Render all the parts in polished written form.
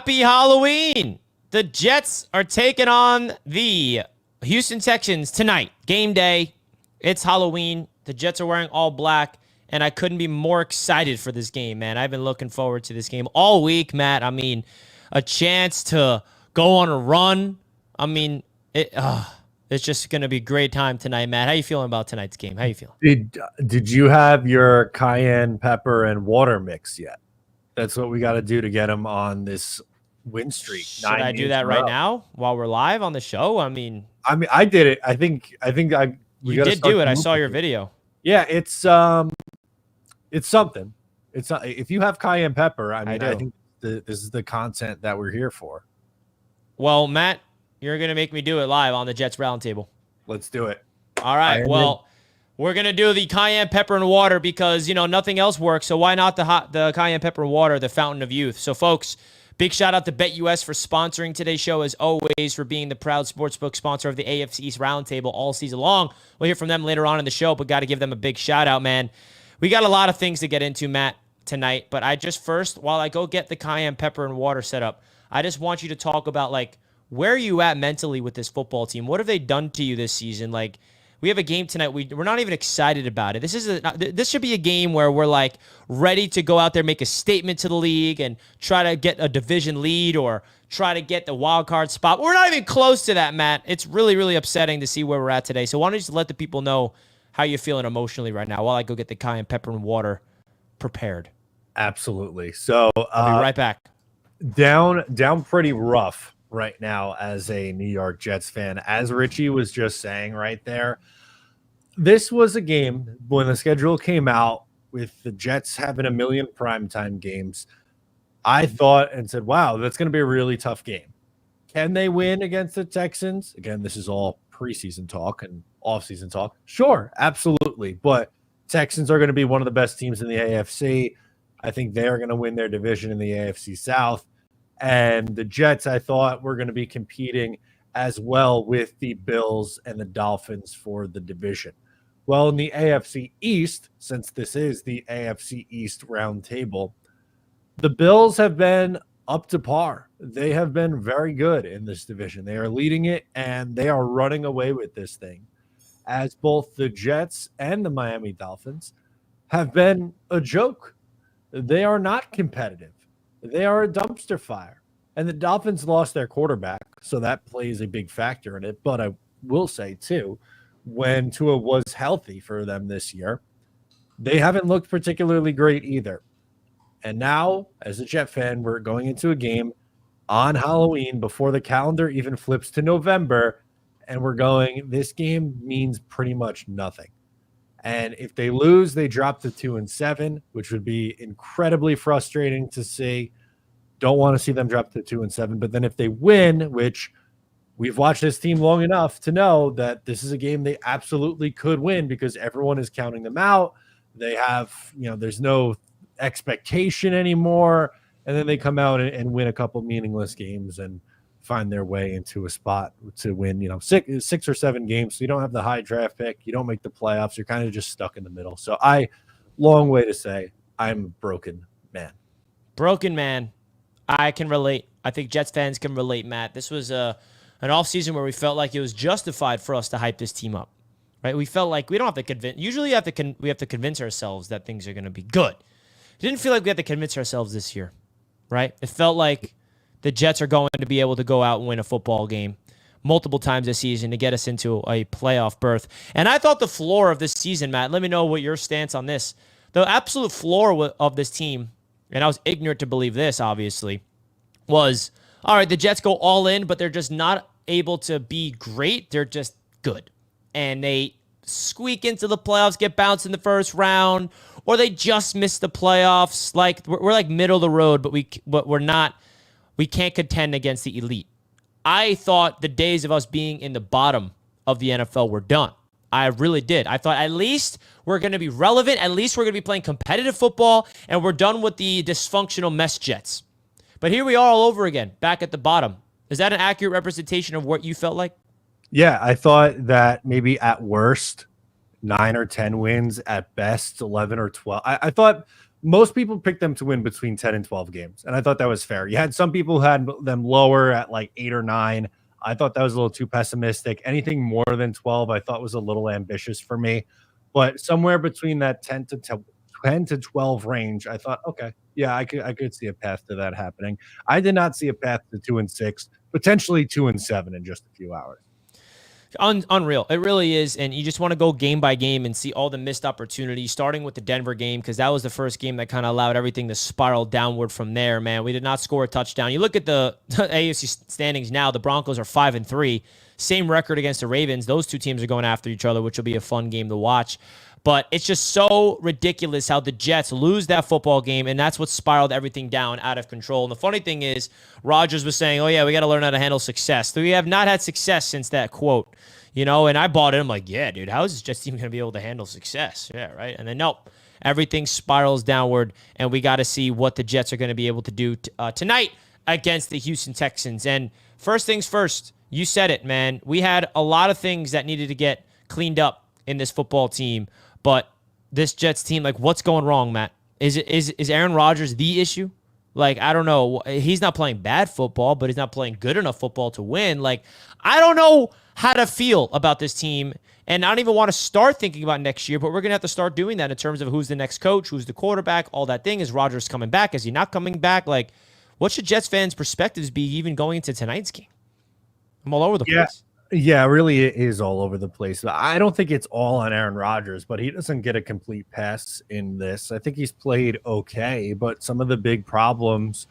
Happy Halloween! The Jets are taking on the Houston Texans tonight. Game day. It's Halloween. The Jets are wearing all black, and I couldn't be more excited for this game, man. I've been looking forward to this game all week, Matt. I mean, a chance to go on a run. I mean, it's just going to be a great time tonight, Matt. How you feeling about tonight's game? How you feeling? Did you have your cayenne pepper and water mix yet? That's what we got to do to get them on this win streak. Should I do that right now while we're live on the show? I mean, I did it. I think you did do it. I saw your video. Yeah, it's something. It's not, if you have cayenne pepper, I think this is the content that we're here for. Well, Matt, you're gonna make me do it live on the Jets Roundtable. Let's do it. All right. Well, we're going to do the cayenne pepper and water because, nothing else works. So why not the cayenne pepper and water, the fountain of youth? So, folks, big shout out to BetUS for sponsoring today's show, as always, for being the proud sportsbook sponsor of the AFC East Roundtable all season long. We'll hear from them later on in the show, but got to give them a big shout out, man. We got a lot of things to get into, Matt, tonight. But I just first, while I go get the cayenne pepper and water set up, I just want you to talk about, where are you at mentally with this football team? What have they done to you this season? We have a game tonight. We're not even excited about it. This should be a game where we're ready to go out there, make a statement to the league, and try to get a division lead or try to get the wild card spot. We're not even close to that, Matt. It's really, really upsetting to see where we're at today. So why don't you just let the people know how you're feeling emotionally right now while I go get the cayenne pepper and water prepared. Absolutely. So I'll be right back. Down pretty rough right now as a New York Jets fan. As Richie was just saying right there, this was a game when the schedule came out with the Jets having a million primetime games. I thought and said, wow, that's going to be a really tough game. Can they win against the Texans? Again, this is all preseason talk and offseason talk. Sure, absolutely. But Texans are going to be one of the best teams in the AFC. I think they're going to win their division in the AFC South. And the Jets, I thought, were going to be competing as well with the Bills and the Dolphins for the division. Well, in the AFC East, since this is the AFC East Roundtable, the Bills have been up to par. They have been very good in this division. They are leading it, and they are running away with this thing, as both the Jets and the Miami Dolphins have been a joke. They are not competitive. They are a dumpster fire. And the Dolphins lost their quarterback, so that plays a big factor in it. But I will say, too, when Tua was healthy for them this year, they haven't looked particularly great either. And now, as a Jet fan, we're going into a game on Halloween before the calendar even flips to November, and we're going, this game means pretty much nothing. And if they lose, they drop to 2-7, which would be incredibly frustrating to see. Don't want to see them drop to 2-7. But then if they win, which we've watched this team long enough to know that this is a game they absolutely could win because everyone is counting them out. They have, there's no expectation anymore. And then they come out and win a couple meaningless games and find their way into a spot to win, six or seven games. So you don't have the high draft pick. You don't make the playoffs. You're kind of just stuck in the middle. So long way to say I'm a broken man. Broken man. I can relate. I think Jets fans can relate, Matt. This was an offseason where we felt like it was justified for us to hype this team up, right? We felt like we don't have to convince. Usually we have to convince ourselves that things are going to be good. It didn't feel like we had to convince ourselves this year, right? It felt like the Jets are going to be able to go out and win a football game multiple times this season to get us into a playoff berth. And I thought the floor of this season, Matt, let me know what your stance on this. The absolute floor of this team, and I was ignorant to believe this, obviously, was, all right, the Jets go all in, but they're just not able to be great. They're just good. And they squeak into the playoffs, get bounced in the first round, or they just miss the playoffs. We're middle of the road, but we're not. We can't contend against the elite. I thought the days of us being in the bottom of the NFL were done. I really did. I thought at least we're going to be relevant. At least we're going to be playing competitive football, and we're done with the dysfunctional mess Jets. But here we are all over again, back at the bottom. Is that an accurate representation of what you felt like? Yeah, I thought that maybe at worst, 9 or 10 wins, at best 11 or 12. I thought most people picked them to win between 10 and 12 games. And I thought that was fair. You had some people who had them lower at like 8 or 9. I thought that was a little too pessimistic. Anything more than 12, I thought was a little ambitious for me. But somewhere between that 10 to 12 range, I thought, okay, yeah, I could see a path to that happening. I did not see a path to 2-6, potentially 2-7 in just a few hours. Unreal. It really is. And you just want to go game by game and see all the missed opportunities, starting with the Denver game, because that was the first game that kind of allowed everything to spiral downward from there, man. We did not score a touchdown. You look at the AFC standings now, the Broncos are 5-3. Same record against the Ravens. Those two teams are going after each other, which will be a fun game to watch. But it's just so ridiculous how the Jets lose that football game, and that's what spiraled everything down out of control. And the funny thing is, Rodgers was saying, oh, yeah, we got to learn how to handle success. So we have not had success since that quote, and I bought it. I'm like, yeah, dude, how is this Jets team going to be able to handle success? Yeah, right? And then, nope, everything spirals downward, and we got to see what the Jets are going to be able to do tonight against the Houston Texans. And first things first, you said it, man. We had a lot of things that needed to get cleaned up in this football team. But this Jets team, like, what's going wrong, Matt? Is Aaron Rodgers the issue? Like, I don't know. He's not playing bad football, but he's not playing good enough football to win. Like, I don't know how to feel about this team, and I don't even want to start thinking about next year, but we're going to have to start doing that in terms of who's the next coach, who's the quarterback, all that thing. Is Rodgers coming back? Is he not coming back? Like, what should Jets fans' perspectives be even going into tonight's game? I'm all over the place. Yeah, really it is all over the place. I don't think it's all on Aaron Rodgers, but he doesn't get a complete pass in this. I think he's played okay, but some of the big problems,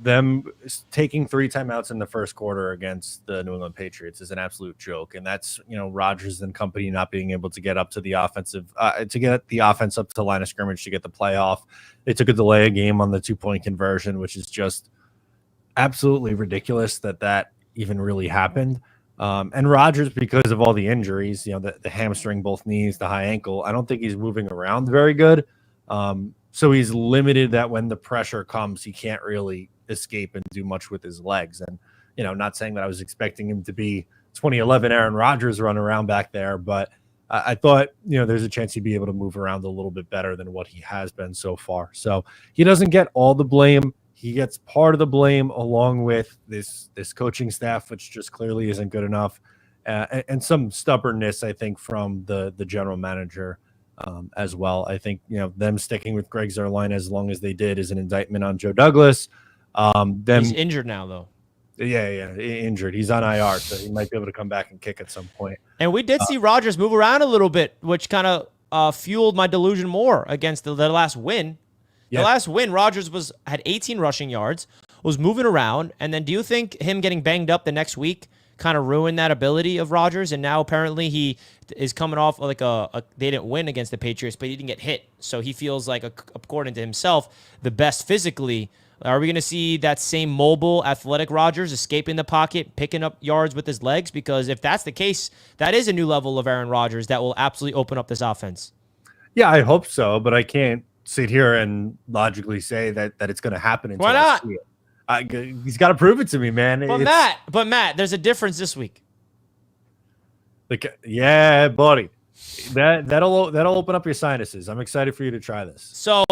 them taking 3 timeouts in the first quarter against the New England Patriots is an absolute joke. And that's, Rodgers and company not being able to get up to the offensive, to get the offense up to the line of scrimmage to get the playoff. They took a delay a game on the 2-point conversion, which is just absolutely ridiculous that even really happened. And Rodgers, because of all the injuries, the hamstring, both knees, the high ankle, I don't think he's moving around very good. So he's limited that when the pressure comes, he can't really escape and do much with his legs. And, not saying that I was expecting him to be 2011 Aaron Rodgers run around back there, but I thought, there's a chance he'd be able to move around a little bit better than what he has been so far. So he doesn't get all the blame. He gets part of the blame along with this coaching staff, which just clearly isn't good enough, and some stubbornness, I think, from the general manager as well. I think them sticking with Greg Zuerlein as long as they did is an indictment on Joe Douglas. He's injured now, though. Yeah, injured. He's on IR, so he might be able to come back and kick at some point. And we did see Rodgers move around a little bit, which kind of fueled my delusion more against the last win. The last win, Rodgers had 18 rushing yards, was moving around, and then do you think him getting banged up the next week kind of ruined that ability of Rodgers? And now apparently he is coming off like they didn't win against the Patriots, but he didn't get hit. So he feels like, according to himself, the best physically. Are we going to see that same mobile, athletic Rodgers escaping the pocket, picking up yards with his legs? Because if that's the case, that is a new level of Aaron Rodgers that will absolutely open up this offense. Yeah, I hope so, but I can't sit here and logically say that it's going to happen until Why not? I see it. He's got to prove it to me, man. But Matt, there's a difference this week. Like, yeah, buddy, that'll open up your sinuses. I'm excited for you to try this. So,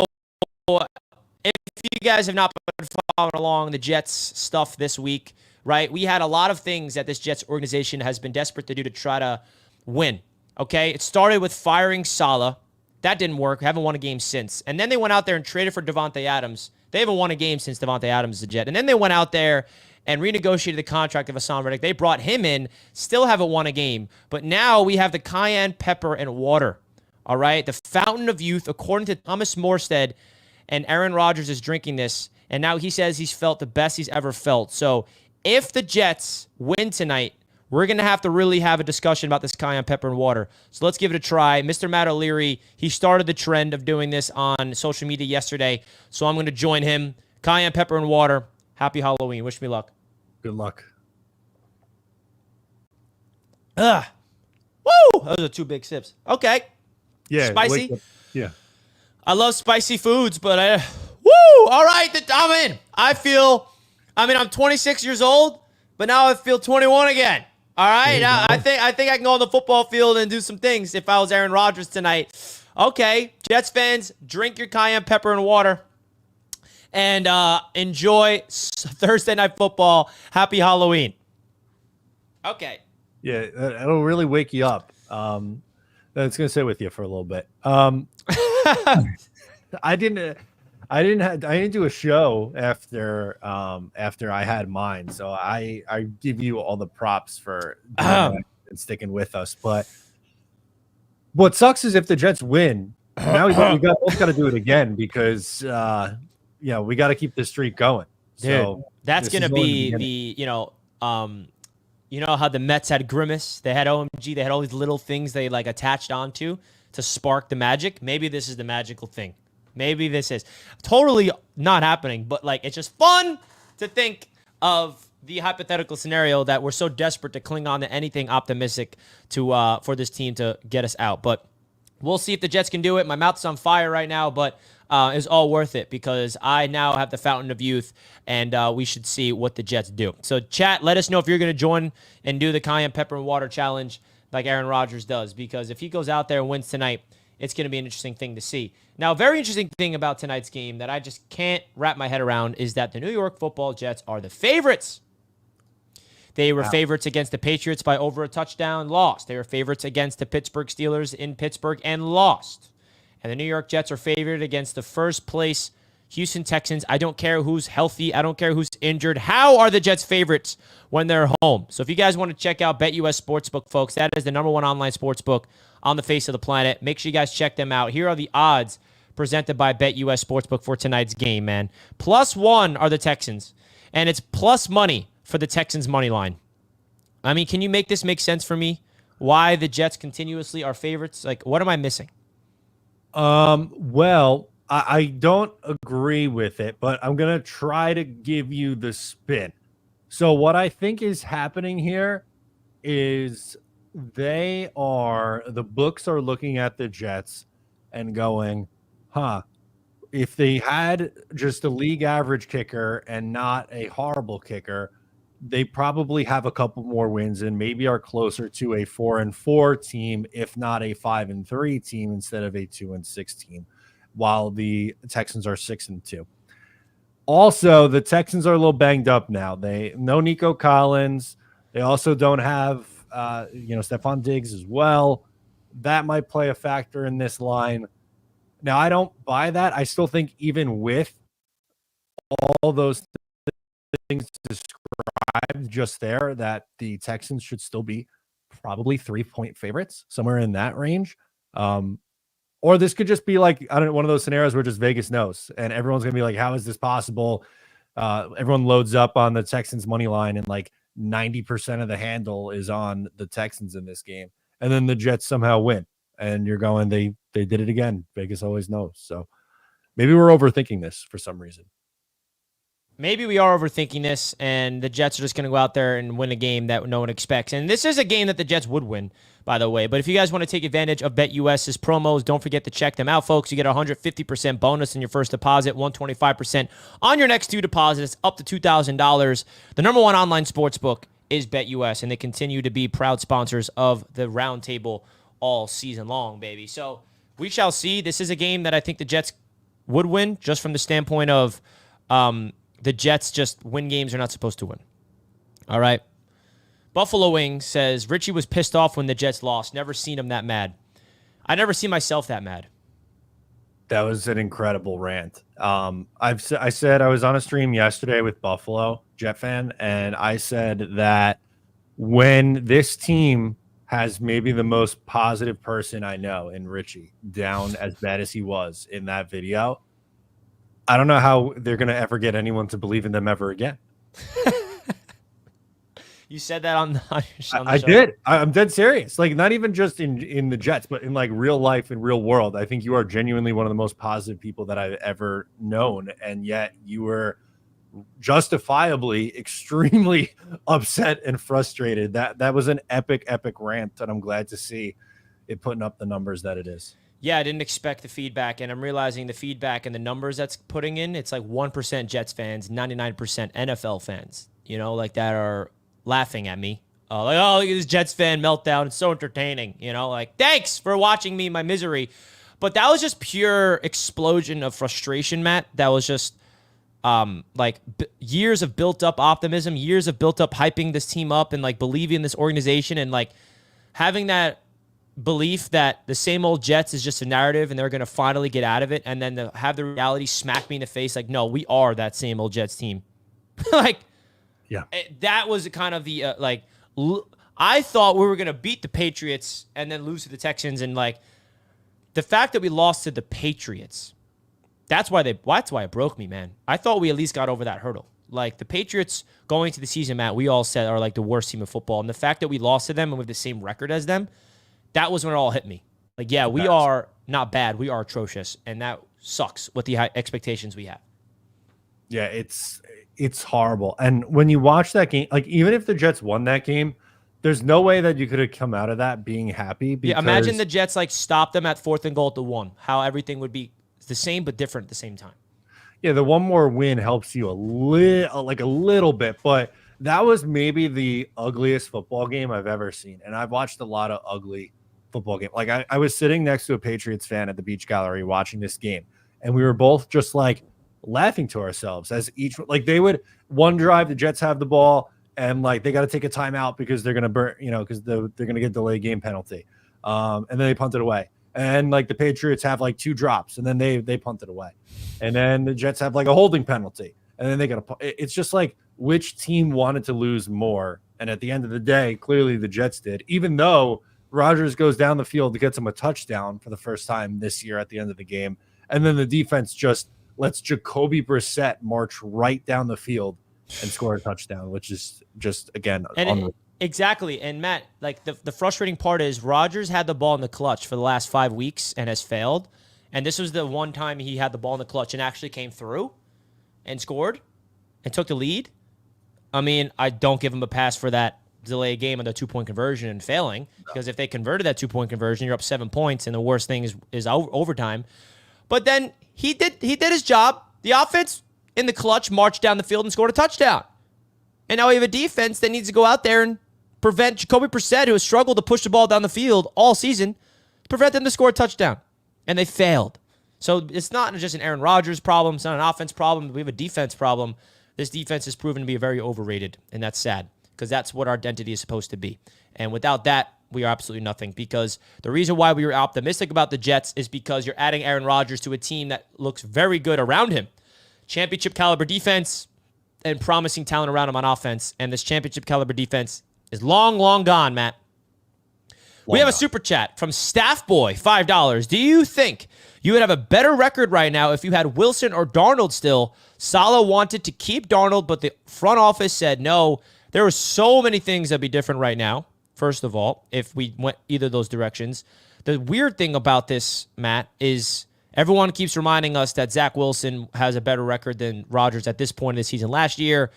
if you guys have not been following along the Jets stuff this week, right? We had a lot of things that this Jets organization has been desperate to do to try to win. Okay, it started with firing Saleh. That didn't work. Haven't won a game since. And then they went out there and traded for Davante Adams. They haven't won a game since Davante Adams is a Jet. And then they went out there and renegotiated the contract of Hassan Reddick. They brought him in, still haven't won a game. But now we have the cayenne pepper and water, all right? The fountain of youth, according to Thomas Morstead, and Aaron Rodgers is drinking this. And now he says he's felt the best he's ever felt. So if the Jets win tonight, we're going to have to really have a discussion about this cayenne pepper and water. So let's give it a try. Mr. Matt O'Leary, he started the trend of doing this on social media yesterday. So I'm going to join him. Cayenne pepper and water. Happy Halloween. Wish me luck. Good luck. Woo! Those are 2 big sips. Okay. Yeah. Spicy? Yeah. I love spicy foods, but woo! All right, I'm in. I'm 26 years old, but now I feel 21 again. All right, now I think I can go on the football field and do some things if I was Aaron Rodgers tonight. Okay, Jets fans, drink your cayenne pepper and water and enjoy Thursday Night Football. Happy Halloween. Okay. Yeah, it'll really wake you up. It's gonna sit with you for a little bit. I didn't do a show after I had mine, so I give you all the props for doing that and sticking with us. But what sucks is if the Jets win, now both got to do it again because we got to keep this streak going. Dude, So that's gonna be the how the Mets had Grimace, they had OMG, they had all these little things they like attached onto to spark the magic. Maybe this is the magical thing. Maybe this is totally not happening, but like it's just fun to think of the hypothetical scenario that we're so desperate to cling on to anything optimistic to for this team to get us out. But we'll see if the Jets can do it. My mouth's on fire right now, but it's all worth it because I now have the fountain of youth, and we should see what the Jets do. So chat, let us know if you're going to join and do the cayenne pepper and water challenge like Aaron Rodgers does, because if he goes out there and wins tonight, it's going to be an interesting thing to see. Now, a very interesting thing about tonight's game that I just can't wrap my head around is that the New York Football Jets are the favorites. They were favorites against the Patriots by over a touchdown, lost. They were favorites against the Pittsburgh Steelers in Pittsburgh and lost. And the New York Jets are favored against the first place Houston Texans. I don't care who's healthy. I don't care who's injured. How are the Jets favorites when they're home? So if you guys want to check out BetUS Sportsbook, folks, that is the #1 online sportsbook on the face of the planet. Make sure you guys check them out. Here are the odds presented by BetUS Sportsbook for tonight's game, man. +1 are the Texans, and it's plus money for the Texans money line. I mean, can you make this make sense for me? Why the Jets continuously are favorites? Like, what am I missing? Well, I don't agree with it, but I'm going to try to give you the spin. So what I think is happening here is the books are looking at the Jets and going, if they had just a league average kicker and not a horrible kicker, they probably have a couple more wins and maybe are closer to a 4-4 team, if not a 5-3 team instead of a 2-6 team, while the Texans are 6-2. Also, the Texans are a little banged up now. No Nico Collins. They also don't have Stephon Diggs as well. That might play a factor in this line. Now, I don't buy that. I still think even with all those things described just there, that the Texans should still be probably 3-point favorites, somewhere in that range. Or this could just be like, I don't know, one of those scenarios where just Vegas knows and everyone's going to be like, how is this possible? Everyone loads up on the Texans money line and like 90% of the handle is on the Texans in this game. And then the Jets somehow win. And you're going, they did it again. Vegas always knows. So maybe we're overthinking this for some reason. Maybe we are overthinking this, and the Jets are just going to go out there and win a game that no one expects. And this is a game that the Jets would win, by the way. But if you guys want to take advantage of BetUS's promos, don't forget to check them out, folks. You get a 150% bonus in your first deposit, 125% on your next two deposits, up to $2,000. The #1 online sportsbook is BetUS, and they continue to be proud sponsors of the Roundtable all season long, baby. So we shall see. This is a game that I think the Jets would win, just from the standpoint of the Jets just win games they're not supposed to win. All right. Buffalo Wing says, Richie was pissed off when the Jets lost. Never seen him that mad. I never seen myself that mad. That was an incredible rant. I said I was on a stream yesterday with Buffalo, Jet fan, and I said that when this team has maybe the most positive person I know in Richie, down as bad as he was in that video, I don't know how they're going to ever get anyone to believe in them ever again. You said that on the show. I did. I'm dead serious. Like, not even just in the Jets, but in like real life and real world. I think you are genuinely one of the most positive people that I've ever known. And yet you were justifiably extremely upset and frustrated. That was an epic rant. And I'm glad to see it putting up the numbers that it is. Yeah, I didn't expect the feedback, and I'm realizing the feedback and the numbers that's putting in, it's like 1% Jets fans, 99% NFL fans, like that are laughing at me. Like, oh, look at this Jets fan meltdown. It's so entertaining, like, thanks for watching me in my misery. But that was just pure explosion of frustration, Matt. That was just years of built up optimism, years of built up hyping this team up and like believing in this organization and like having that belief that the same old Jets is just a narrative and they're going to finally get out of it. And then to have the reality smack me in the face. Like, no, we are that same old Jets team. Like, yeah, that was kind of the, I thought we were going to beat the Patriots and then lose to the Texans. And like the fact that we lost to the Patriots, that's why it broke me, man. I thought we at least got over that hurdle. Like the Patriots going to the season, Matt, we all said are like the worst team in football. And the fact that we lost to them and with the same record as them, that was when it all hit me. Like, yeah, we are not bad. We are atrocious. And that sucks with the high expectations we have. Yeah, it's horrible. And when you watch that game, like even if the Jets won that game, there's no way that you could have come out of that being happy. Because, yeah, imagine the Jets like stopped them at 4th and goal at the 1. How everything would be the same but different at the same time. Yeah, the one more win helps you a little bit, but that was maybe the ugliest football game I've ever seen. And I've watched a lot of ugly football games. Like I was sitting next to a Patriots fan at the beach gallery watching this game, and we were both just like laughing to ourselves as each, like they would one drive, the Jets have the ball, and like they got to take a timeout because they're gonna burn, because they're gonna get delayed game penalty, and then they punt it away. And like the Patriots have like 2 drops, and then they punt it away, and then the Jets have like a holding penalty, and then they got to. It's just like which team wanted to lose more, and at the end of the day, clearly the Jets did. Even though Rodgers goes down the field to get him a touchdown for the first time this year at the end of the game, and then the defense just lets Jacoby Brissett march right down the field and score a touchdown, which is just again exactly. And Matt, like the frustrating part is Rodgers had the ball in the clutch for the last 5 weeks and has failed. And this was the one time he had the ball in the clutch and actually came through and scored and took the lead. I mean, I don't give him a pass for that delay game on the 2-point conversion and failing, because if they converted that 2-point conversion, you're up 7 points, and the worst thing is overtime. But then he did his job. The offense in the clutch marched down the field and scored a touchdown. And now we have a defense that needs to go out there and prevent Jacoby Brissett, who has struggled to push the ball down the field all season, prevent them to score a touchdown. And they failed. So it's not just an Aaron Rodgers problem. It's not an offense problem. We have a defense problem. This defense has proven to be very overrated, and that's sad, because that's what our identity is supposed to be. And without that, we are absolutely nothing, because the reason why we were optimistic about the Jets is because you're adding Aaron Rodgers to a team that looks very good around him. Championship caliber defense and promising talent around him on offense. And this championship caliber defense is long, long gone, Matt. We have a super chat from Staff Boy, $5. Do you think you would have a better record right now if you had Wilson or Darnold still? Saleh wanted to keep Darnold, but the front office said no. There are so many things that'd be different right now, first of all, if we went either of those directions. The weird thing about this, Matt, is everyone keeps reminding us that Zach Wilson has a better record than Rodgers at this point in the season last year.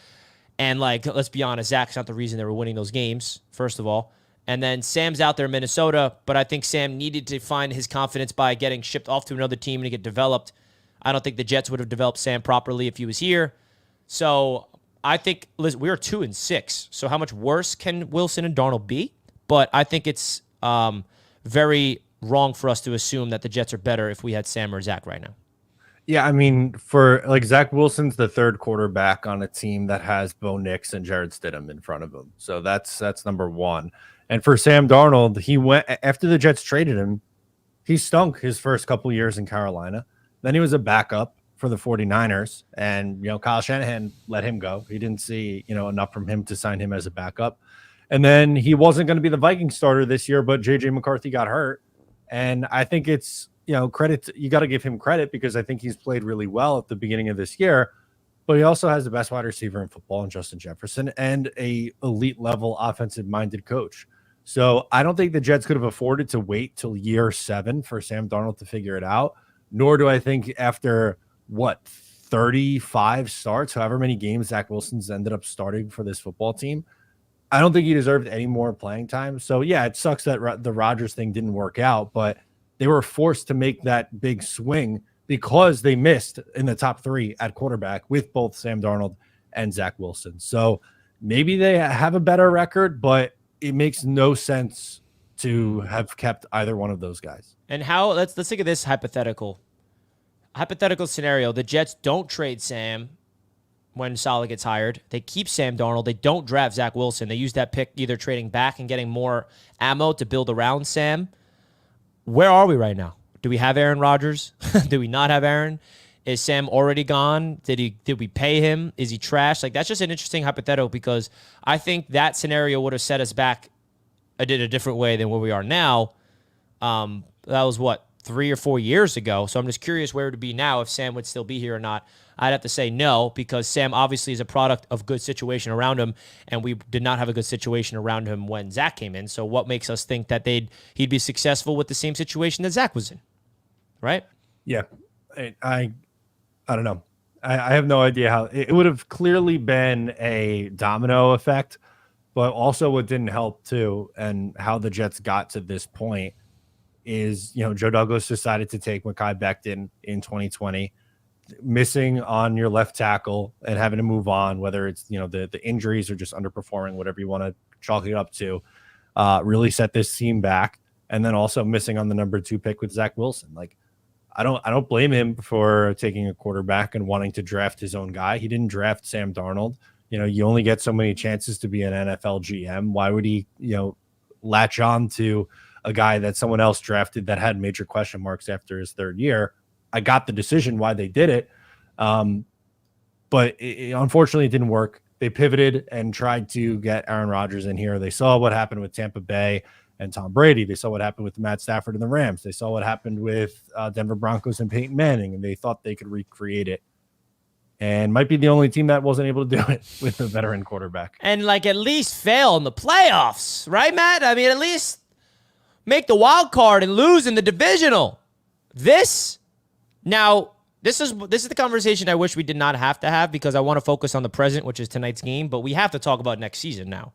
And, like, let's be honest, Zach's not the reason they were winning those games, first of all. And then Sam's out there in Minnesota, but I think Sam needed to find his confidence by getting shipped off to another team and to get developed. I don't think the Jets would have developed Sam properly if he was here. So I think, listen, we are 2-6. So how much worse can Wilson and Darnold be? But I think it's very wrong for us to assume that the Jets are better if we had Sam or Zach right now. Yeah, I mean, for like Zach Wilson's the 3rd quarterback on a team that has Bo Nix and Jared Stidham in front of him. So that's number one. And for Sam Darnold, he went after the Jets traded him. He stunk his first couple years in Carolina. Then he was a backup for the 49ers, and Kyle Shanahan let him go. He didn't see enough from him to sign him as a backup. And then he wasn't going to be the Vikings starter this year, but JJ McCarthy got hurt. And I think it's credit. You got to give him credit, because I think he's played really well at the beginning of this year. But he also has the best wide receiver in football in Justin Jefferson and a elite level offensive minded coach. So I don't think the Jets could have afforded to wait till year 7 for Sam Darnold to figure it out. Nor do I think after 35 starts, however many games Zach Wilson's ended up starting for this football team, I don't think he deserved any more playing time. So yeah, it sucks that the Rodgers thing didn't work out, but they were forced to make that big swing because they missed in the top 3 at quarterback with both Sam Darnold and Zach Wilson. So maybe they have a better record, but it makes no sense to have kept either one of those guys. And how? Let's think of this hypothetical scenario. The Jets don't trade Sam when Saleh gets hired. They keep Sam Darnold. They don't draft Zach Wilson. They use that pick either trading back and getting more ammo to build around Sam. Where are we right now? Do we have Aaron Rodgers? Do we not have Aaron? Is Sam already gone? Did we pay him? Is he trash? Like, that's just an interesting hypothetical because I think that scenario would have set us back a different way than where we are now. That was 3 or 4 years ago. So I'm just curious where it would be now if Sam would still be here or not. I'd have to say no, because Sam obviously is a product of good situation around him, and we did not have a good situation around him when Zach came in. So what makes us think that he'd be successful with the same situation that Zach was in, right? Yeah, I don't know. I have no idea how it would have clearly been a domino effect, but also what didn't help too, and how the Jets got to this point is, Joe Douglas decided to take Mekhi Becton in 2020, missing on your left tackle and having to move on, whether it's, the injuries or just underperforming, whatever you want to chalk it up to, really set this team back. And then also missing on the number 2 pick with Zach Wilson. Like, I don't blame him for taking a quarterback and wanting to draft his own guy. He didn't draft Sam Darnold. You only get so many chances to be an NFL GM. Why would he, latch on to a guy that someone else drafted that had major question marks after his 3rd year? I got the decision why they did it. But unfortunately it didn't work. They pivoted and tried to get Aaron Rodgers in here. They saw what happened with Tampa Bay and Tom Brady. They saw what happened with Matt Stafford and the Rams. They saw what happened with Denver Broncos and Peyton Manning, and they thought they could recreate it. And might be the only team that wasn't able to do it with a veteran quarterback. And at least fail in the playoffs, right, Matt? I mean, at least make the wild card and lose in the divisional. This is the conversation I wish we did not have to have, because I want to focus on the present, which is tonight's game, but we have to talk about next season now.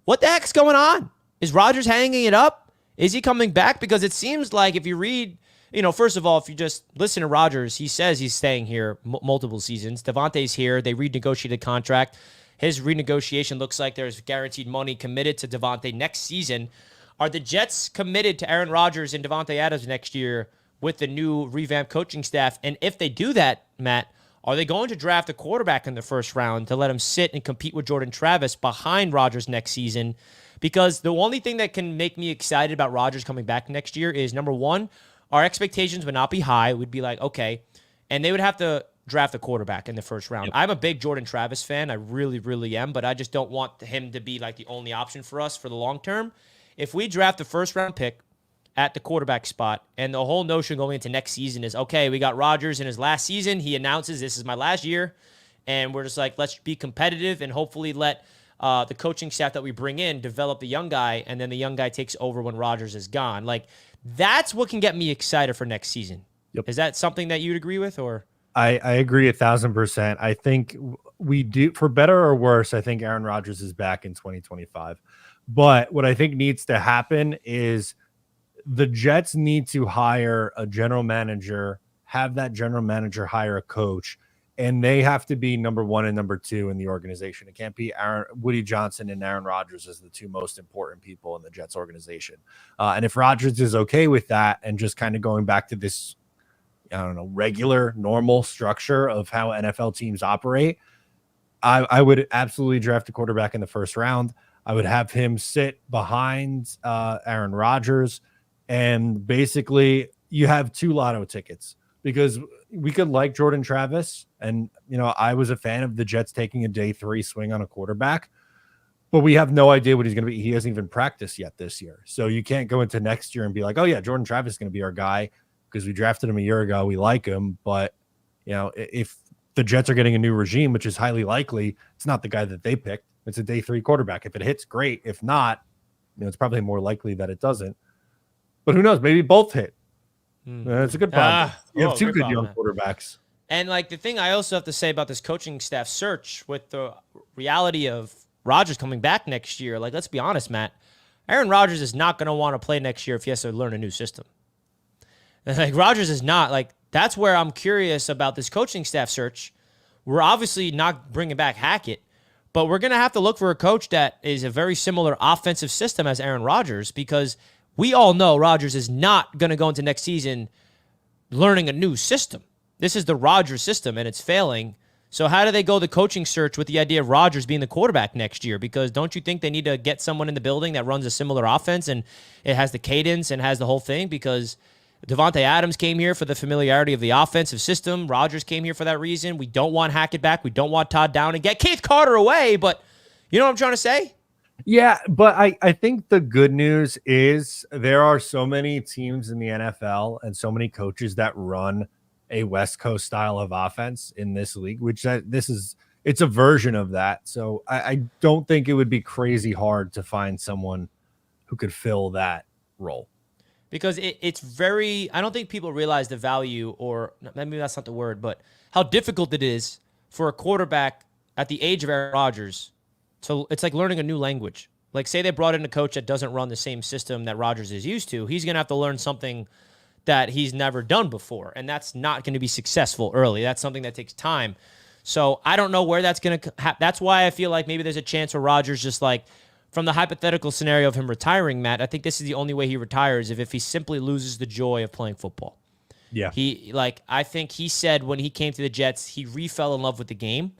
What the heck's going on? Is Rodgers hanging it up? Is he coming back? Because it seems like if you read, first of all, if you just listen to Rodgers, he says he's staying here multiple seasons. Davante's here. They renegotiated contract. His renegotiation looks like there's guaranteed money committed to Davante next season. Are the Jets committed to Aaron Rodgers and Davante Adams next year with the new revamped coaching staff? And if they do that, Matt, are they going to draft a quarterback in the first round to let him sit and compete with Jordan Travis behind Rodgers next season? Because the only thing that can make me excited about Rodgers coming back next year is, number one, our expectations would not be high. We'd be like, okay. And they would have to draft a quarterback in the first round. Yep. I'm a big Jordan Travis fan. I really, really am. But I just don't want him to be like the only option for us for the long term. If we draft the first round pick at the quarterback spot, and the whole notion going into next season is, okay, we got Rodgers in his last season. He announces, this is my last year. And we're just like, let's be competitive and hopefully let the coaching staff that we bring in develop the young guy, and then the young guy takes over when Rodgers is gone. Like, that's what can get me excited for next season. Yep. Is that something that you'd agree with? Or I agree 1,000%. I think we do, for better or worse, I think Aaron Rodgers is back in 2025. But what I think needs to happen is the Jets need to hire a general manager, have that general manager hire a coach, and they have to be number 1 and number 2 in the organization. It can't be Woody Johnson and Aaron Rodgers as the 2 most important people in the Jets organization. And if Rodgers is okay with that and just kind of going back to this, regular, normal structure of how NFL teams operate, I would absolutely draft a quarterback in the first round. I would have him sit behind Aaron Rodgers, and basically you have 2 lotto tickets, because we could like Jordan Travis, and I was a fan of the Jets taking a day 3 swing on a quarterback, but we have no idea what he's going to be. He hasn't even practiced yet this year, so you can't go into next year and be like, oh yeah, Jordan Travis is going to be our guy because we drafted him a year ago, we like him. But if the Jets are getting a new regime, which is highly likely, it's not the guy that they picked. It's a day 3 quarterback. If it hits, great. If not, it's probably more likely that it doesn't. But who knows? Maybe both hit. It's a good problem. You have 2 good young quarterbacks. And the thing I also have to say about this coaching staff search, with the reality of Rodgers coming back next year, let's be honest, Matt, Aaron Rodgers is not going to want to play next year if he has to learn a new system. Rodgers is not. That's where I'm curious about this coaching staff search. We're obviously not bringing back Hackett, But we're going to have to look for a coach that is a very similar offensive system as Aaron Rodgers, because we all know Rodgers is not going to go into next season learning a new system. This is the Rodgers system, and it's failing. So how do they go the coaching search with the idea of Rodgers being the quarterback next year? Because don't you think they need to get someone in the building that runs a similar offense and it has the cadence and has the whole thing? Because Devontae Adams came here for the familiarity of the offensive system. Rodgers came here for that reason. We don't want Hackett back. We don't want Todd Downing. Get Keith Carter away, but you know what I'm trying to say? Yeah, but I think the good news is there are so many teams in the NFL and so many coaches that run a West Coast style of offense in this league, it's a version of that. So I don't think it would be crazy hard to find someone who could fill that role. Because it's very, I don't think people realize the value, or maybe that's not the word, but how difficult it is for a quarterback at the age of Aaron Rodgers. So it's like learning a new language. Like, say they brought in a coach that doesn't run the same system that Rodgers is used to. He's going to have to learn something that he's never done before, and that's not going to be successful early. That's something that takes time. So I don't know where that's going to happen. That's why I feel like maybe there's a chance where Rodgers just like, from the hypothetical scenario of him retiring, Matt, I think this is the only way he retires if he simply loses the joy of playing football. Yeah. I think he said when he came to the Jets, he refell in love with the game.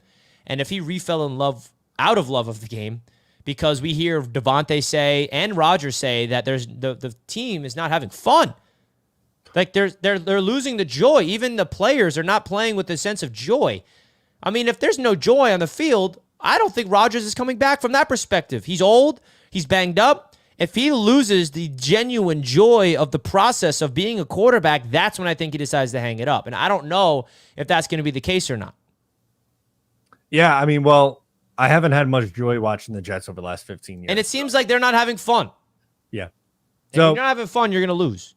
And if he refell in love, out of love of the game, because we hear Devontae say and Rodgers say that there's the team is not having fun. Like they're losing the joy. Even the players are not playing with a sense of joy. I mean, if there's no joy on the field, I don't think Rodgers is coming back from that perspective. He's old. He's banged up. If he loses the genuine joy of the process of being a quarterback, that's when I think he decides to hang it up. And I don't know if that's going to be the case or not. Yeah, I mean, well, I haven't had much joy watching the Jets over the last 15 years. And it seems like they're not having fun. Yeah. So if you're not having fun, you're going to lose.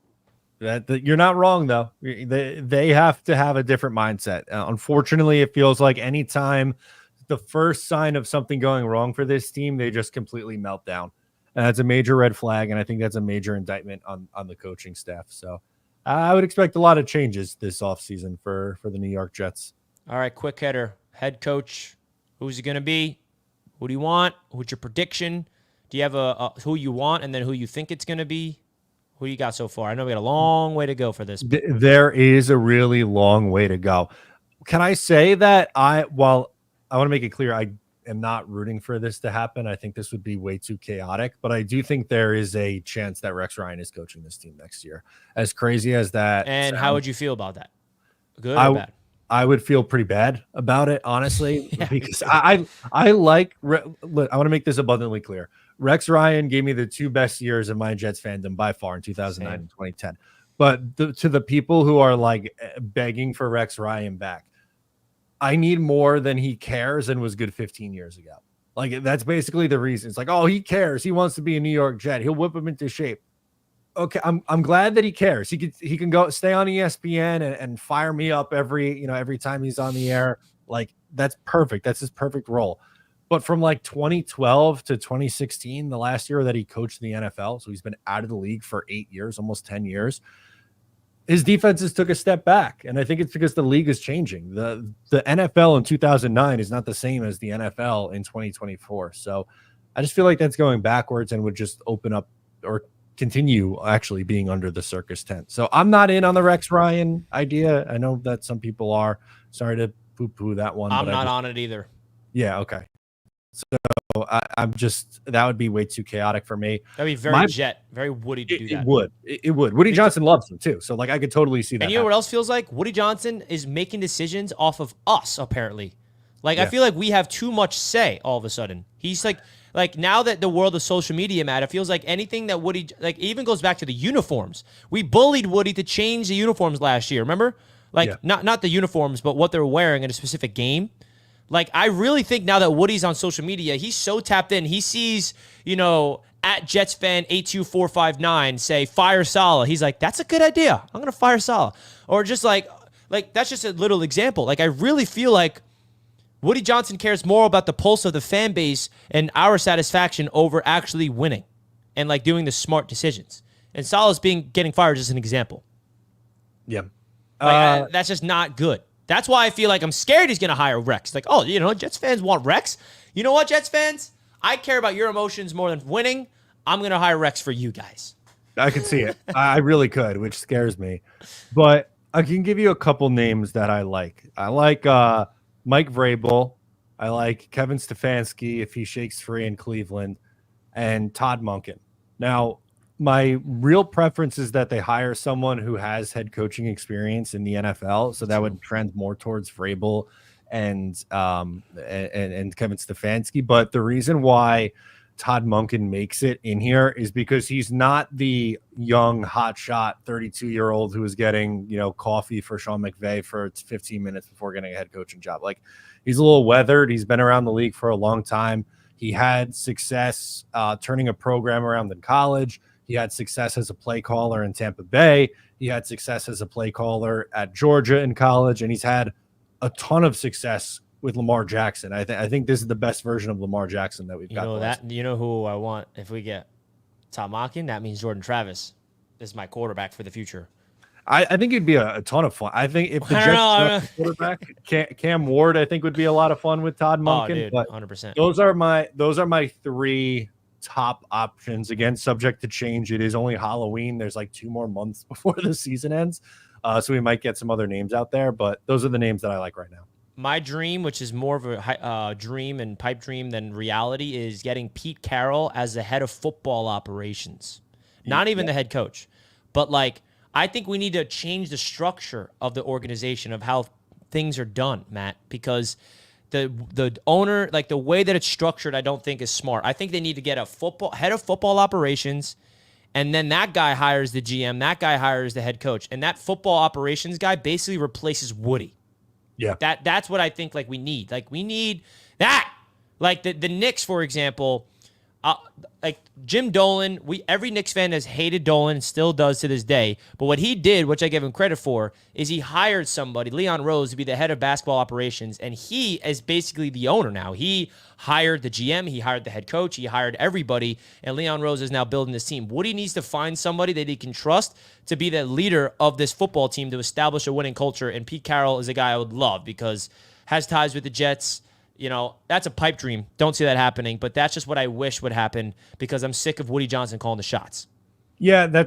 You're not wrong, though. They have to have a different mindset. Unfortunately, it feels like anytime the first sign of something going wrong for this team, they just completely melt down. And that's a major red flag, and I think that's a major indictment on the coaching staff. So I would expect a lot of changes this offseason for the New York Jets. All right, quick hitter. Head coach, who's it going to be? Who do you want? What's your prediction? Do you have a who you want and then who you think it's going to be? Who you got so far? I know we got a long way to go for this. There is a really long way to go. Can I say that while I want to make it clear, I am not rooting for this to happen. I think this would be way too chaotic, but I do think there is a chance that Rex Ryan is coaching this team next year. As crazy as that. And how would you feel about that? Good or bad? I would feel pretty bad about it, honestly, because I want to make this abundantly clear. Rex Ryan gave me the two best years of my Jets fandom by far in 2009 and 2010. But to the people who are like begging for Rex Ryan back, I need more than he cares and was good 15 years ago. Like, that's basically the reason. It's like, oh, he cares. He wants to be a New York Jet. He'll whip him into shape. Okay, I'm glad that he cares. He can go stay on ESPN and fire me up every time he's on the air. Like, that's perfect. That's his perfect role. But from like 2012 to 2016, the last year that he coached the NFL, so he's been out of the league for 8 years, almost 10 years, his defenses took a step back. And I think it's because the league is changing. The NFL in 2009 is not the same as the NFL in 2024. So I just feel like that's going backwards and would just open up or continue actually being under the circus tent. So I'm not in on the Rex Ryan idea. I know that some people are. Sorry to poo-poo that one. I'm not on it either. Yeah, okay. So I'm just, that would be way too chaotic for me. That'd be very Woody to do that. It would. Woody Johnson loves him too. So like I could totally see that. And you know what else feels like? Woody Johnson is making decisions off of us, apparently. Like, I feel like we have too much say all of a sudden. He's like now that the world of social media, Matt, it feels like anything that Woody, like, even goes back to the uniforms. We bullied Woody to change the uniforms last year, remember? Like, not the uniforms, but what they're wearing in a specific game. Like, I really think now that Woody's on social media, he's so tapped in. He sees, at JetsFan82459 say, fire Saleh. He's like, that's a good idea. I'm going to fire Saleh. Or just like that's just a little example. Like, I really feel like Woody Johnson cares more about the pulse of the fan base and our satisfaction over actually winning and like doing the smart decisions. And Saleh's getting fired is just an example. Yeah. That's just not good. That's why I feel like I'm scared he's going to hire Rex. Like, oh, Jets fans want Rex. You know what, Jets fans? I care about your emotions more than winning. I'm going to hire Rex for you guys. I could see it. I really could, which scares me. But I can give you a couple names that I like. I like Mike Vrabel. I like Kevin Stefanski if he shakes free in Cleveland, and Todd Monken. Now, my real preference is that they hire someone who has head coaching experience in the NFL, so that would trend more towards Vrabel and Kevin Stefanski. But the reason why Todd Monken makes it in here is because he's not the young hotshot 32-year-old who is getting coffee for Sean McVay for 15 minutes before getting a head coaching job. Like, he's a little weathered. He's been around the league for a long time. He had success turning a program around in college. He had success as a play caller in Tampa Bay. He had success as a play caller at Georgia in college, and he's had a ton of success with Lamar Jackson. I think this is the best version of Lamar Jackson that we've got. You know who I want if we get Tom Monken? That means Jordan Travis is my quarterback for the future. I think it'd be a ton of fun. I think if the Jets quarterback Cam Ward, I think would be a lot of fun with Todd Monken. Dude, but 100%. Those are my three top options. Again, subject to change. It is only Halloween. There's like 2 more months before the season ends, so we might get some other names out there. But those are the names that I like right now. My dream, which is more of a dream and pipe dream than reality, is getting Pete Carroll as the head of football operations. Not even the head coach, but like, I think we need to change the structure of the organization of how things are done, Matt, because the owner, like the way that it's structured, I don't think is smart. I think they need to get a head of football operations, and then that guy hires the GM, that guy hires the head coach, and that football operations guy basically replaces Woody. Yeah. That's what I think we need. Like, we need that. Like the Knicks, for example, like Jim Dolan, every Knicks fan has hated Dolan and still does to this day. But what he did, which I give him credit for, is he hired somebody, Leon Rose, to be the head of basketball operations, and he is basically the owner now. He hired the GM, he hired the head coach, he hired everybody, and Leon Rose is now building this team. Woody needs to find somebody that he can trust to be the leader of this football team to establish a winning culture, and Pete Carroll is a guy I would love because has ties with the Jets. That's a pipe dream. Don't see that happening, but that's just what I wish would happen because I'm sick of Woody Johnson calling the shots. Yeah,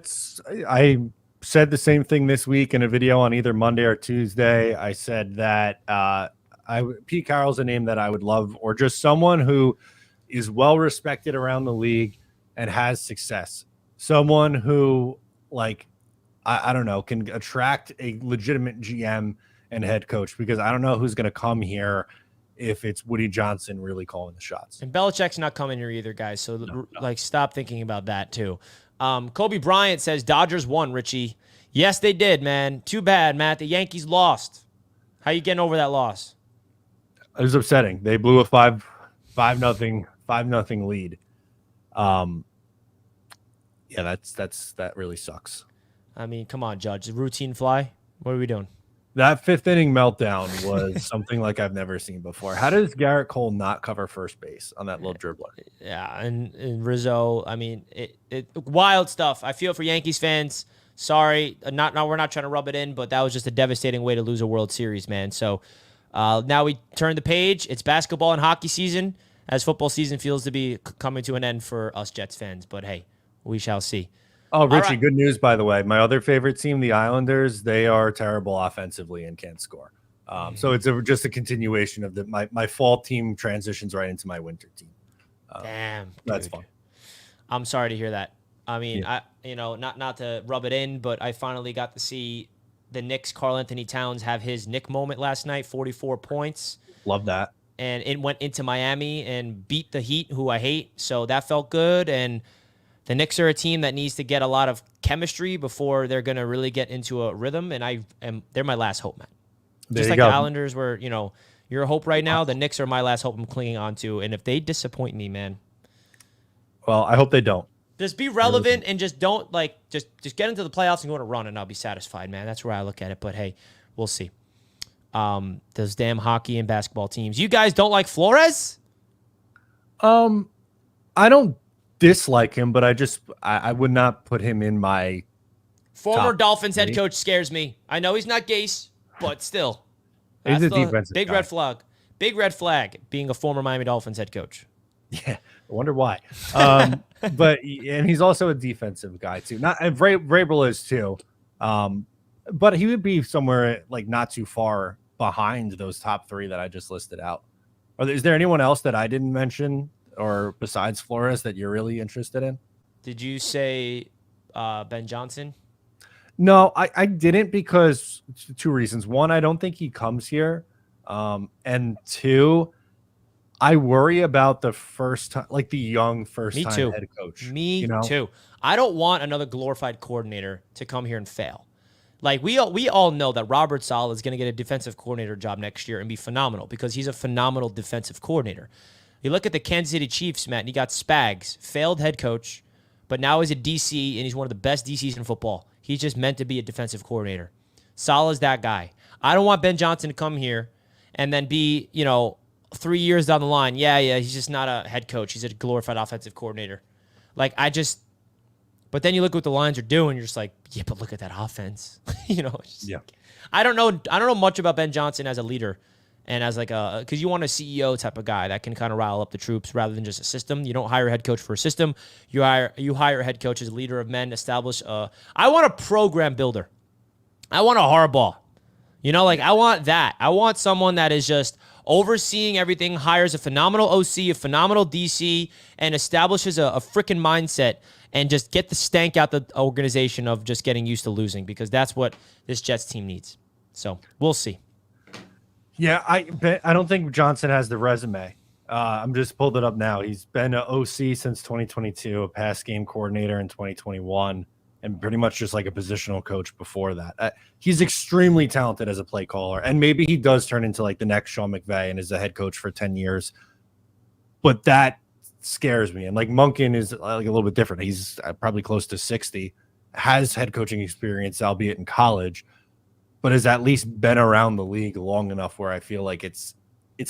I said the same thing this week in a video on either Monday or Tuesday. I said that Pete Carroll's a name that I would love, or just someone who is well respected around the league and has success. Someone who, like, I don't know, can attract a legitimate GM and head coach, because I don't know who's going to come here if it's Woody Johnson really calling the shots. And Belichick's not coming here either, guys. So, stop thinking about that, too. Kobe Bryant says, Dodgers won, Richie. Yes, they did, man. Too bad, Matt. The Yankees lost. How you getting over that loss? It was upsetting. They blew a 5-0 lead. Yeah, that really sucks. I mean, come on, Judge. The routine fly? What are we doing? That 5th inning meltdown was something like I've never seen before. How does Garrett Cole not cover first base on that little dribbler? Yeah, and Rizzo, I mean, it wild stuff. I feel for Yankees fans. Sorry, we're not trying to rub it in, but that was just a devastating way to lose a World Series, man. So now we turn the page. It's basketball and hockey season, as football season feels to be coming to an end for us Jets fans. But hey, we shall see. Oh, Richie, good news, by the way. My other favorite team, the Islanders, they are terrible offensively and can't score. So it's just a continuation of my fall team transitions right into my winter team. Damn, that's dude. fun. I'm sorry to hear that. I mean, not to rub it in, but I finally got to see the Knicks, Karl Anthony Towns, have his Nick moment last night, 44 points. Love that. And it went into Miami and beat the Heat, who I hate. So that felt good. And the Knicks are a team that needs to get a lot of chemistry before they're going to really get into a rhythm. And they're my last hope, man. Just like the Islanders were, you're a hope right now. The Knicks are my last hope I'm clinging on to. And if they disappoint me, man. Well, I hope they don't. Just be relevant and just don't, just get into the playoffs and go on a run, and I'll be satisfied, man. That's where I look at it. But, hey, we'll see. Those damn hockey and basketball teams. You guys don't like Flores? I don't dislike him, but I would not put him in my former Dolphins head coach scares me. I know he's not Gase, but still. He's That's a the defensive big guy. red flag. Big red flag being a former Miami Dolphins head coach. Yeah, I wonder why. And he's also a defensive guy too. Not and Vrabel is too. But he would be somewhere like not too far behind those top three that I just listed out. Is there anyone else that I didn't mention or besides Flores that you're really interested in? Did you say Ben Johnson? No, I didn't because two reasons. One, I don't think he comes here. And two, I worry about the first time, like the young first time head coach. Me too. I don't want another glorified coordinator to come here and fail. Like we all know that Robert Saleh is going to get a defensive coordinator job next year and be phenomenal because he's a phenomenal defensive coordinator. You look at the Kansas City Chiefs, Matt, and you got Spags, failed head coach, but now he's a DC and he's one of the best DCs in football. He's just meant to be a defensive coordinator. Saleh's that guy. I don't want Ben Johnson to come here and then be, 3 years down the line. Yeah, he's just not a head coach. He's a glorified offensive coordinator. But then you look at what the Lions are doing. You're just like, yeah, but look at that offense. Yeah. I don't know much about Ben Johnson as a leader and as because you want a CEO type of guy that can kind of rile up the troops rather than just a system. You don't hire a head coach for a system. You hire a head coach as a leader of men, I want a program builder. I want a Harbaugh. I want that. I want someone that is just overseeing everything, hires a phenomenal OC, a phenomenal DC, and establishes a freaking mindset and just get the stank out the organization of just getting used to losing because that's what this Jets team needs. So we'll see. Yeah, I don't think Johnson has the resume. I'm just pulled it up now. He's been an OC since 2022, a pass game coordinator in 2021, and pretty much just like a positional coach before that. He's extremely talented as a play caller, and maybe he does turn into like the next Sean McVay and is a head coach for 10 years. But that scares me. And like Monken is like a little bit different. He's probably close to 60, has head coaching experience, albeit in college, but has at least been around the league long enough where I feel like it's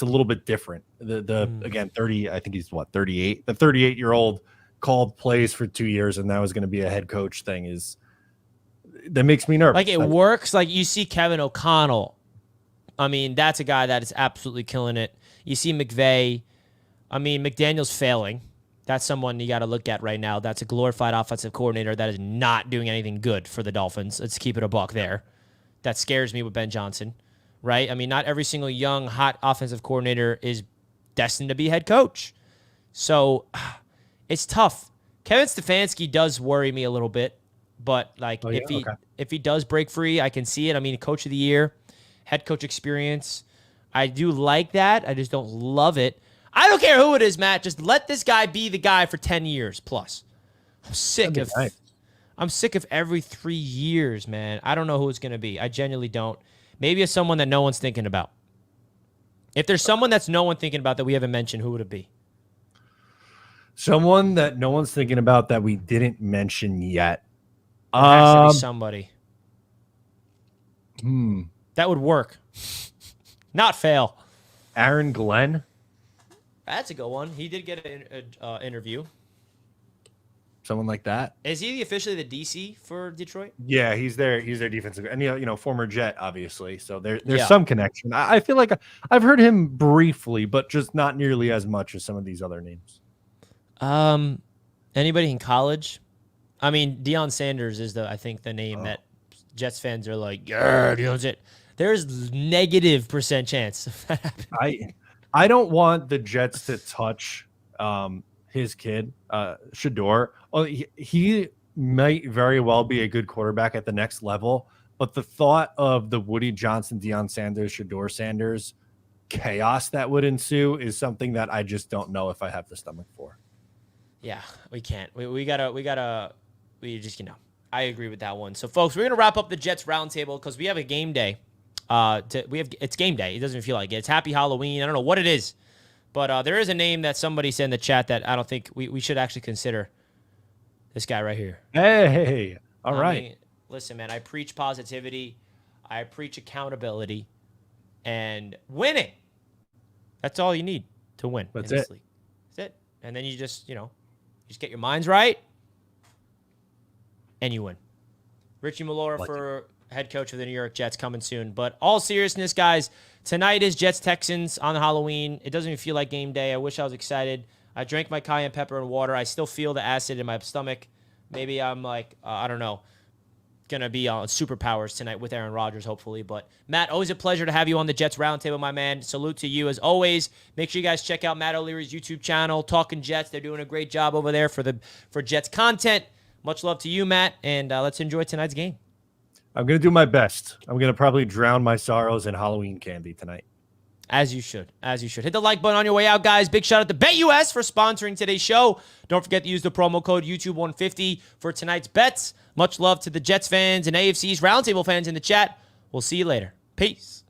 a little bit different. Again, 30, I think he's 38. The 38-year-old called plays for 2 years and that was going to be a head coach thing that makes me nervous. Like it works. Like you see Kevin O'Connell. I mean, that's a guy that is absolutely killing it. You see McVay. I mean, McDaniel's failing. That's someone you got to look at right now. That's a glorified offensive coordinator that is not doing anything good for the Dolphins. Let's keep it a buck there. That scares me with Ben Johnson, right? I mean, not every single young, hot offensive coordinator is destined to be head coach. So it's tough. Kevin Stefanski does worry me a little bit, but if he does break free, I can see it. I mean, coach of the year, head coach experience. I do like that. I just don't love it. I don't care who it is, Matt. Just let this guy be the guy for 10 years plus. I'm sick of every 3 years, man. I don't know who it's going to be. I genuinely don't. Maybe it's someone that no one's thinking about. If there's someone that's no one thinking about that we haven't mentioned, who would it be? Someone that no one's thinking about that we didn't mention yet. It has to be somebody. That would work. Not fail. Aaron Glenn. That's a good one. He did get an interview. Someone like that. Is he officially the DC for Detroit? Yeah, he's their defensive, and former Jet, obviously. So there's some connection. I feel like I've heard him briefly, but just not nearly as much as some of these other names. Anybody in college? I mean, Deion Sanders is I think the name that Jets fans are like, yeah, Deion's it. There's negative % chance of that happening. I don't want the Jets to touch his kid, Shador. Well, he might very well be a good quarterback at the next level, but the thought of the Woody Johnson, Deion Sanders, Shador Sanders chaos that would ensue is something that I just don't know if I have the stomach for. Yeah, we can't. We just I agree with that one. So, folks, we're gonna wrap up the Jets roundtable because we have a game day. It's game day. It doesn't even feel like it. It's Happy Halloween. I don't know what it is, but there is a name that somebody said in the chat that I don't think we should actually consider. This guy right here. Hey, all right. I mean, listen, man, I preach positivity. I preach accountability and winning. That's all you need to win in this league. That's it. And then you just get your minds right and you win. Richie Malora for head coach of the New York Jets, coming soon. But all seriousness, guys, tonight is Jets-Texans on Halloween. It doesn't even feel like game day. I wish I was excited. I drank my cayenne pepper and water. I still feel the acid in my stomach. Maybe I'm like, I don't know, going to be on superpowers tonight with Aaron Rodgers, hopefully. But, Matt, always a pleasure to have you on the Jets Roundtable, my man. Salute to you, as always. Make sure you guys check out Matt O'Leary's YouTube channel, Talking Jets. They're doing a great job over there for Jets content. Much love to you, Matt, and let's enjoy tonight's game. I'm going to do my best. I'm going to probably drown my sorrows in Halloween candy tonight. As you should. As you should. Hit the like button on your way out, guys. Big shout out to BetUS for sponsoring today's show. Don't forget to use the promo code YouTube150 for tonight's bets. Much love to the Jets fans and AFC's Roundtable fans in the chat. We'll see you later. Peace.